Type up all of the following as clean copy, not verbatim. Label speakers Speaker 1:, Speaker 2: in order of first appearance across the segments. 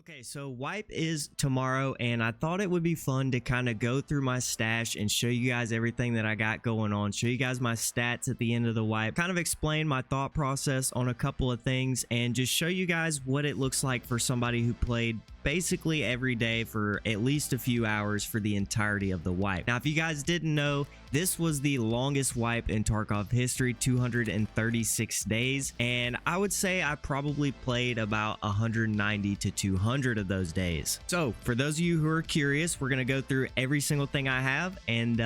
Speaker 1: Okay, so wipe is tomorrow, and I thought it would be fun to kind of go through my stash and show you guys everything that I got going on, show you guys my stats at the end of the wipe, kind of explain my thought process on a couple of things, and just show you guys what it looks like for somebody who played basically every day for at least a few hours for the entirety of the wipe. Now, if you guys didn't know, this was the longest wipe in Tarkov history, 236 days, and I would say I probably played about 190 to 200 of those days. So for those of you who are curious, we're going to go through every single thing I have, and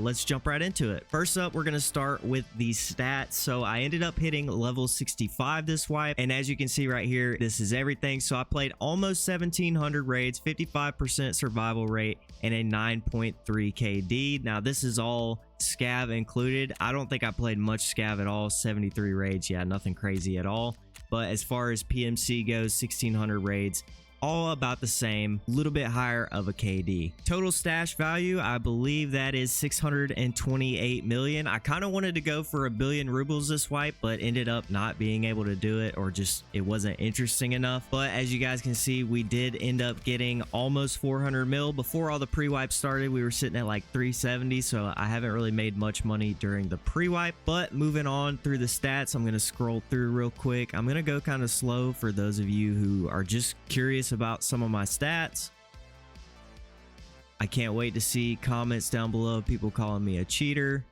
Speaker 1: let's jump right into it. First up, we're going to start with the stats. So I ended up hitting level 65 this wipe, and as you can see right here, this is everything. So I played almost 1700 raids, 55% survival rate, and a 9.3 KD. Now this is all scav included. I don't think I played much scav at all. 73 raids, yeah, nothing crazy at all. But as far as PMC goes, 1600 raids, all about the same, a little bit higher of a KD. Total stash value, I believe that is 628 million. I kind of wanted to go for 1 billion rubles this wipe, but ended up not being able to do it, or just it wasn't interesting enough. But as you guys can see, we did end up getting almost 400 mil. Before all the pre-wipe started, we were sitting at like 370, so I haven't really made much money during the pre-wipe. But moving on through the stats, I'm going to scroll through real quick. I'm going to go kind of slow for those of you who are just curious about some of my stats. I can't wait to see comments down below, people calling me a cheater.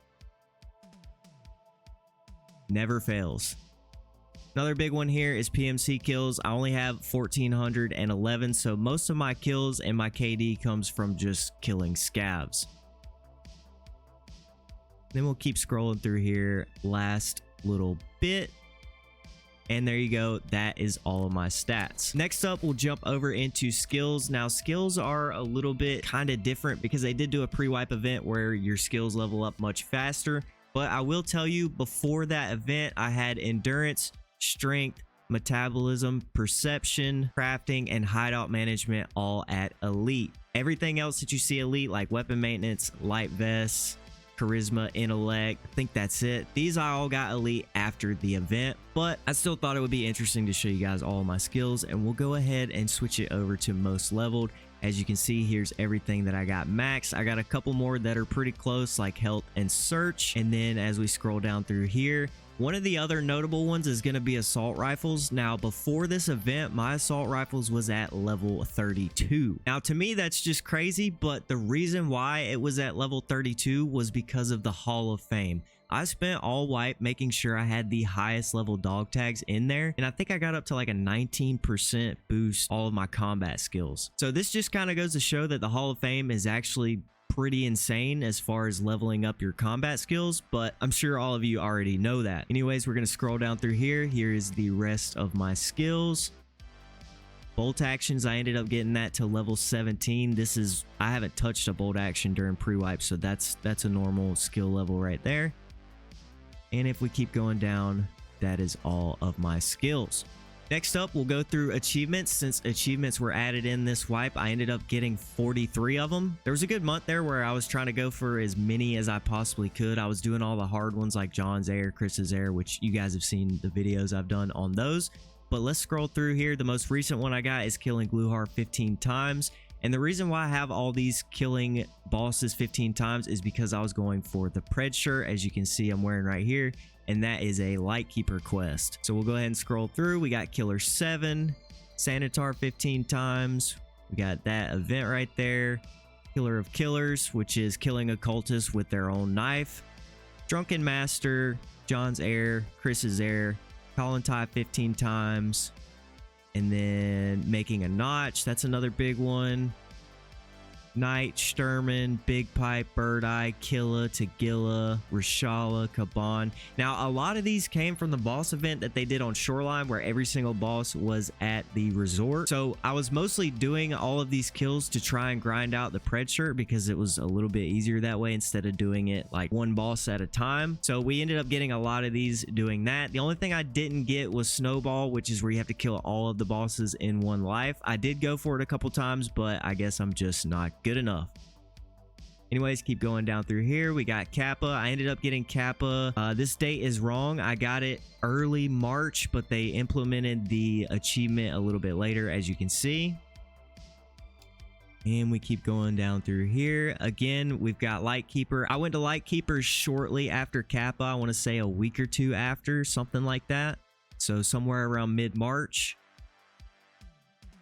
Speaker 1: Never fails. Another big one here is PMC kills. I only have 1411, so most of my kills and my KD comes from just killing scavs. Then we'll keep scrolling through here last little bit. And there you go, that is all of my stats. Next up, we'll jump over into skills. Now, skills are a little bit kind of different because they did do a pre-wipe event where your skills level up much faster. But I will tell you, before that event, I had endurance, strength, metabolism, perception, crafting, and hideout management all at elite. Everything else that you see elite, like weapon maintenance, light vests, charisma, intellect, I think that's it. These I all got elite after the event, but I still thought it would be interesting to show you guys all of my skills, and we'll go ahead and switch it over to most leveled. As you can see, here's everything that I got max. I got a couple more that are pretty close, like health and search. And then as we scroll down through here, one of the other notable ones is going to be assault rifles. Now, before this event, my assault rifles was at level 32. Now, to me, that's just crazy, but the reason why it was at level 32 was because of the Hall of Fame. I spent all wipe making sure I had the highest level dog tags in there, and I think I got up to like a 19% boost all of my combat skills. So this just kind of goes to show that the Hall of Fame is actually pretty insane as far as leveling up your combat skills, but I'm sure all of you already know that. Anyways, we're going to scroll down through here. Here is the rest of my skills. Bolt actions, I ended up getting that to level 17. This is, I haven't touched a bolt action during pre-wipe, so that's a normal skill level right there. And if we keep going down, that is all of my skills. Next up, we'll go through achievements. Since achievements were added in this wipe, I ended up getting 43 of them. There was a good month there where I was trying to go for as many as I possibly could. I was doing all the hard ones like John's Air, Chris's Air, which you guys have seen the videos I've done on those. But let's scroll through here. The most recent one I got is killing Gluhar 15 times. And the reason why I have all these killing bosses 15 times is because I was going for the Pred shirt, as you can see I'm wearing right here, and that is a Lightkeeper quest. So we'll go ahead and scroll through. We got Killer 7, Sanitar 15 times. We got that event right there. Killer of Killers, which is killing a cultist with their own knife. Drunken Master, John's Air, Chris's Air, Colin Tie 15 times. And then making a notch, that's another big one. Knight, Sturman, Big Pipe, Bird Eye, Killa, Tagilla, Rashala, Kaban. Now, a lot of these came from the boss event that they did on Shoreline, where every single boss was at the resort. So I was mostly doing all of these kills to try and grind out the Pred shirt because it was a little bit easier that way instead of doing it like one boss at a time. So we ended up getting a lot of these doing that. The only thing I didn't get was Snowball, which is where you have to kill all of the bosses in one life. I did go for it a couple times, but I guess I'm just not good enough. Anyways, keep going down through here. We got Kappa. I ended up getting Kappa. This date is wrong. I got it early March, but they implemented the achievement a little bit later, as you can see. And we keep going down through here. Again, we've got Lightkeeper. I went to Lightkeeper shortly after Kappa. I want to say a week or two after, something like that. So somewhere around mid-March.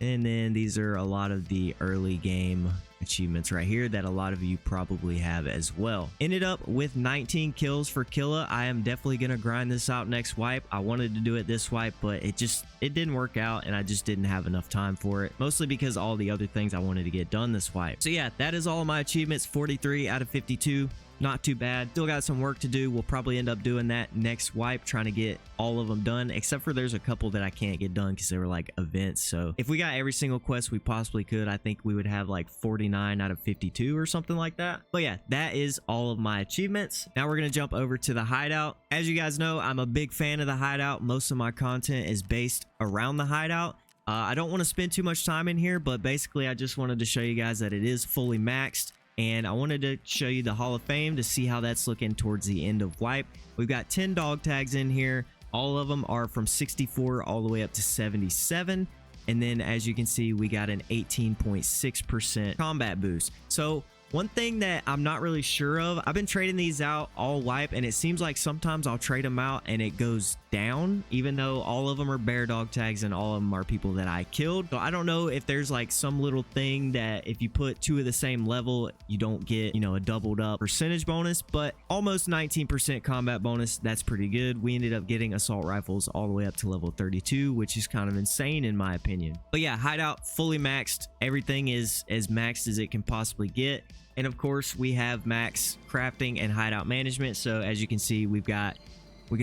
Speaker 1: And then these are a lot of the early game achievements right here that a lot of you probably have as well. Ended up with 19 kills for Killa. I am definitely going to grind this out next wipe. I wanted to do it this wipe, but it didn't work out and I just didn't have enough time for it. Mostly because all the other things I wanted to get done this wipe. So yeah, that is all of my achievements. 43 out of 52. Not too bad. Still got some work to do. We'll probably end up doing that next wipe, trying to get all of them done, except for there's a couple that I can't get done because they were like events. So if we got every single quest we possibly could, I think we would have like 49 out of 52 or something like that. But yeah, that is all of my achievements. Now we're going to jump over to the hideout. As you guys know, I'm a big fan of the hideout. Most of my content is based around the hideout. I don't want to spend too much time in here, but basically I just wanted to show you guys that it is fully maxed. And I wanted to show you the Hall of Fame to see how that's looking towards the end of wipe. We've got 10 dog tags in here. All of them are from 64 all the way up to 77. And then as you can see, we got an 18.6% combat boost. So one thing that I'm not really sure of, I've been trading these out all wipe, and it seems like sometimes I'll trade them out and it goes down, even though all of them are bear dog tags and all of them are people that I killed. So I don't know if there's like some little thing that if you put two of the same level, you don't get, you know, a doubled up percentage bonus, but almost 19% combat bonus. That's pretty good. We ended up getting assault rifles all the way up to level 32, which is kind of insane in my opinion. But yeah, hideout fully maxed. Everything is as maxed as it can possibly get. And of course, we have max crafting and hideout management. So as you can see, we can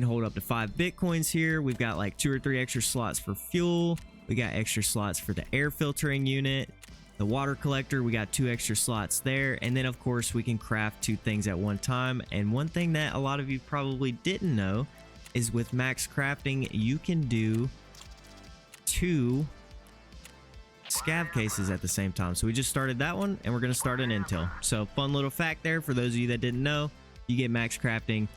Speaker 1: hold up to 5 bitcoins here. We've got like 2 or 3 extra slots for fuel. We got extra slots for the air filtering unit, the water collector. We got 2 extra slots there. And then of course, we can craft 2 things at one time. And one thing that a lot of you probably didn't know is with max crafting, you can do 2 scav cases at the same time. So we just started that one and we're going to start an intel. So fun little fact there for those of you that didn't know. You get max crafting,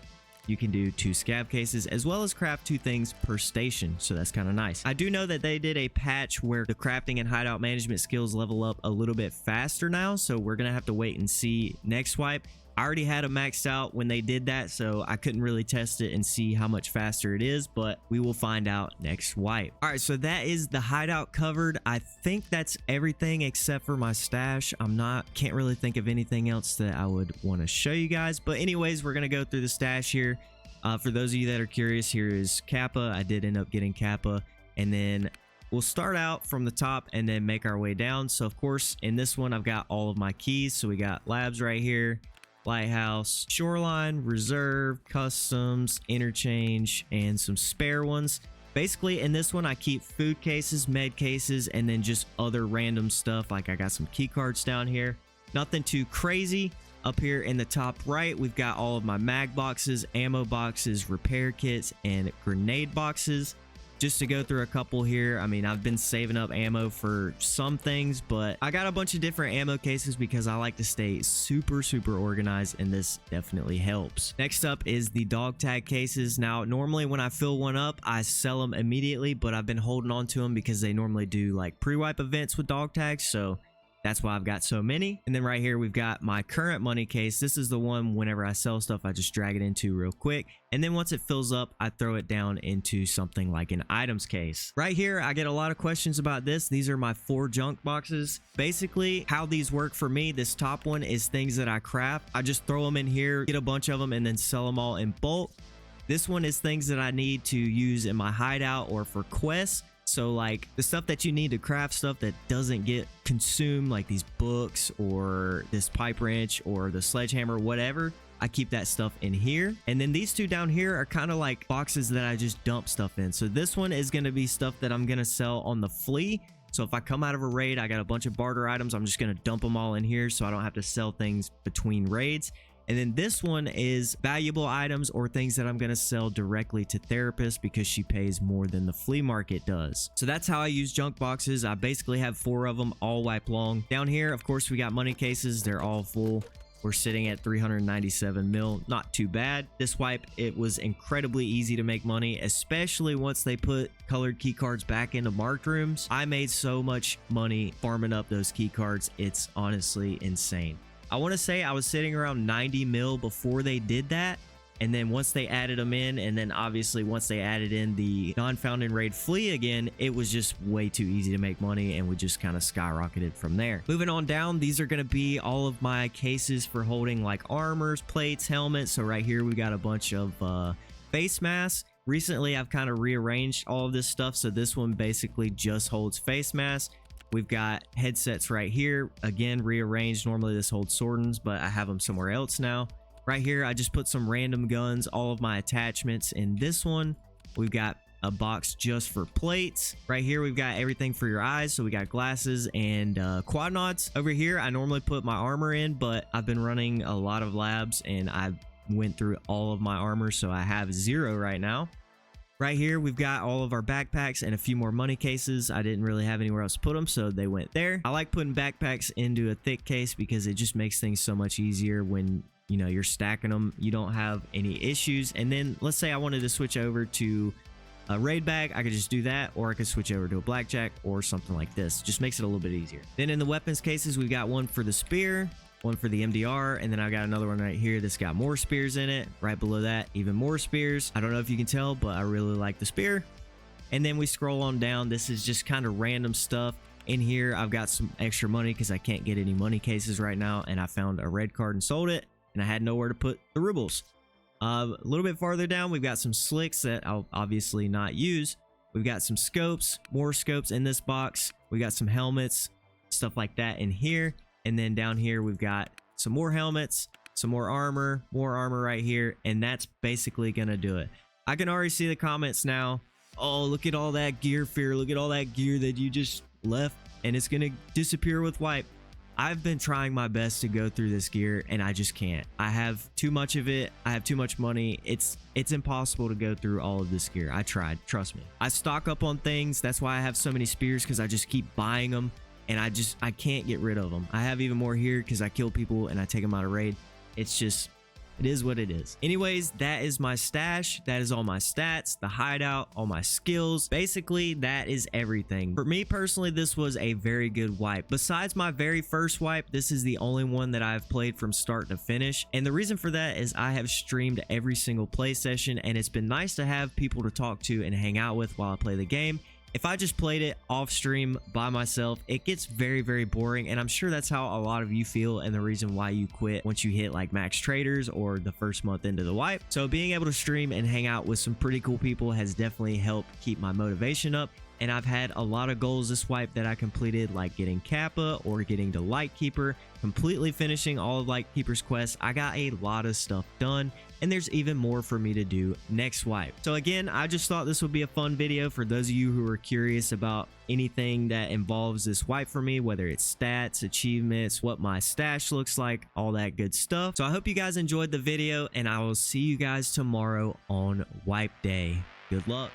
Speaker 1: you can do 2 scav cases as well as craft 2 things per station. So that's kind of nice. I do know that they did a patch where the crafting and hideout management skills level up a little bit faster now. So we're going to have to wait and see next wipe. I already had them maxed out when they did that, so I couldn't really test it and see how much faster it is, but we will find out next wipe. All right, so that is the hideout covered. I think that's everything except for my stash. Can't really think of anything else that I would want to show you guys, but anyways, we're going to go through the stash here. For those of you that are curious, here is Kappa. I did end up getting Kappa, and then we'll start out from the top and then make our way down. So of course, in this one, I've got all of my keys. So we got labs right here, lighthouse, shoreline, reserve, customs, interchange, and some spare ones. Basically in this one I keep food cases, med cases, and then just other random stuff. Like I got some key cards down here, nothing too crazy. Up here in the top right, we've got all of my mag boxes, ammo boxes, repair kits, and grenade boxes. Just to go through a couple here, I mean, I've been saving up ammo for some things, but I got a bunch of different ammo cases because I like to stay super organized, and this definitely helps. Next up is the dog tag cases. Now, normally when I fill one up, I sell them immediately, but I've been holding on to them because they normally do like pre-wipe events with dog tags, so that's why I've got so many. And then right here, we've got my current money case. This is the one whenever I sell stuff, I just drag it into real quick. And then once it fills up, I throw it down into something like an items case. Right here, I get a lot of questions about this. These are my 4 junk boxes. Basically, how these work for me, this top one is things that I craft. I just throw them in here, get a bunch of them, and then sell them all in bulk. This one is things that I need to use in my hideout or for quests. So like the stuff that you need to craft stuff that doesn't get consumed, like these books or this pipe wrench or the sledgehammer, whatever, I keep that stuff in here. And then these 2 down here are kind of like boxes that I just dump stuff in. So this one is going to be stuff that I'm going to sell on the flea. So if I come out of a raid, I got a bunch of barter items, I'm just going to dump them all in here so I don't have to sell things between raids. And then this one is valuable items or things that I'm going to sell directly to Therapist because she pays more than the flea market does. So that's how I use junk boxes. I basically have 4 of them all wipe long. Down here, of course, we got money cases. They're all full. We're sitting at 397 mil. Not too bad. This wipe, it was incredibly easy to make money, especially once they put colored key cards back into marked rooms. I made so much money farming up those key cards. It's honestly insane. I want to say I was sitting around 90 mil before they did that. And then once they added them in, and then obviously once they added in the non-found in raid flea again, it was just way too easy to make money, and we just kind of skyrocketed from there. Moving on down, these are going to be all of my cases for holding like armors, plates, helmets. So right here, we got a bunch of face masks. Recently, I've kind of rearranged all of this stuff. So this one basically just holds face masks. We've got headsets right here. Again, rearranged. Normally this holds swordings, but I have them somewhere else now. Right here, I just put some random guns, all of my attachments. In this one, we've got a box just for plates. Right here, we've got everything for your eyes. So we got glasses and quad nods. Over here, I normally put my armor in, but I've been running a lot of labs and I went through all of my armor. So I have 0 right now. Right here, we've got all of our backpacks and a few more money cases. I didn't really have anywhere else to put them, so they went there. I like putting backpacks into a thick case because it just makes things so much easier when you know you're stacking them. You don't have any issues. And then let's say I wanted to switch over to a raid bag, I could just do that, or I could switch over to a blackjack or something like this. Just makes it a little bit easier. Then in the weapons cases, we've got one for the spear, one for the MDR, and then I got another one right here that's got more spears in it. Right below that, even more spears. I don't know if you can tell, but I really like the spear. And then we scroll on down. This is just kind of random stuff. In here, I've got some extra money because I can't get any money cases right now, and I found a red card and sold it, and I had nowhere to put the rubles. A little bit farther down, we've got some slicks that I'll obviously not use. We've got some scopes, more scopes in this box. We got some helmets, stuff like that in here. And then down here, we've got some more helmets, some more armor right here. And that's basically going to do it. I can already see the comments now. Oh, look at all that gear, Fear. Look at all that gear that you just left. And it's going to disappear with wipe. I've been trying my best to go through this gear and I just can't. I have too much of it. I have too much money. It's impossible to go through all of this gear. I tried, trust me. I stock up on things. That's why I have so many spears, because I just keep buying them and I can't get rid of them. I have even more here because I kill people and I take them out of raid. It's just, it is what it is. Anyways, that is my stash. That is all my stats, the hideout, all my skills. Basically, that is everything. For me personally, this was a very good wipe. Besides my very first wipe, this is the only one that I've played from start to finish. And the reason for that is I have streamed every single play session, and it's been nice to have people to talk to and hang out with while I play the game. If I just played it off stream by myself, it gets very, very boring. And I'm sure that's how a lot of you feel, and the reason why you quit once you hit like max traders or the first month into the wipe. So being able to stream and hang out with some pretty cool people has definitely helped keep my motivation up. And I've had a lot of goals this wipe that I completed, like getting Kappa or getting to Lightkeeper, completely finishing all of Lightkeeper's quests. I got a lot of stuff done, and there's even more for me to do next wipe. So again, I just thought this would be a fun video for those of you who are curious about anything that involves this wipe for me, whether it's stats, achievements, what my stash looks like, all that good stuff. So I hope you guys enjoyed the video, and I will see you guys tomorrow on wipe day. Good luck.